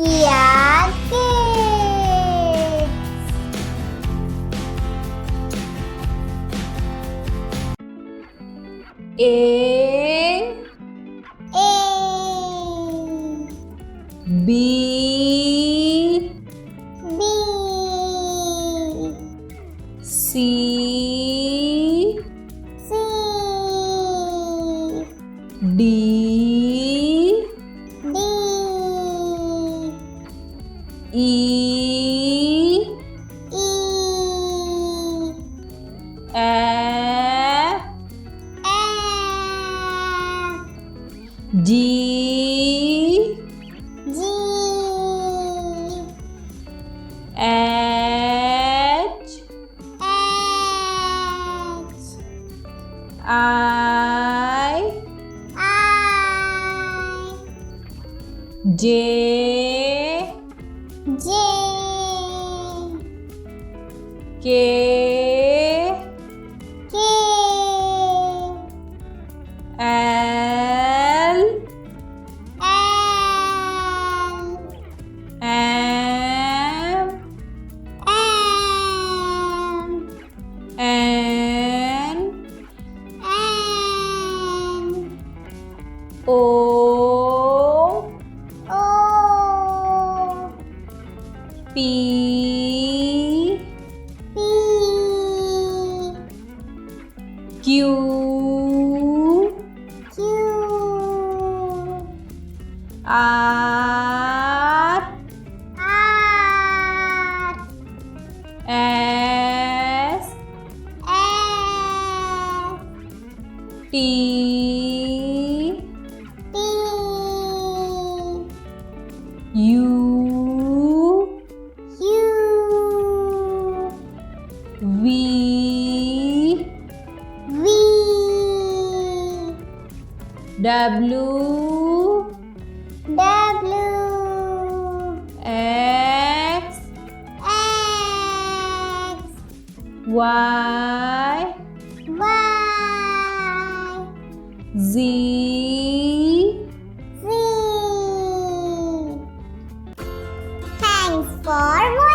Yeah, kids. A B B C C D D E E F F G G H H I I J J K K L L M M N N O O P P Q Q R R S S T T U U V V W W X X Y Y Z Z. Thanks for watching.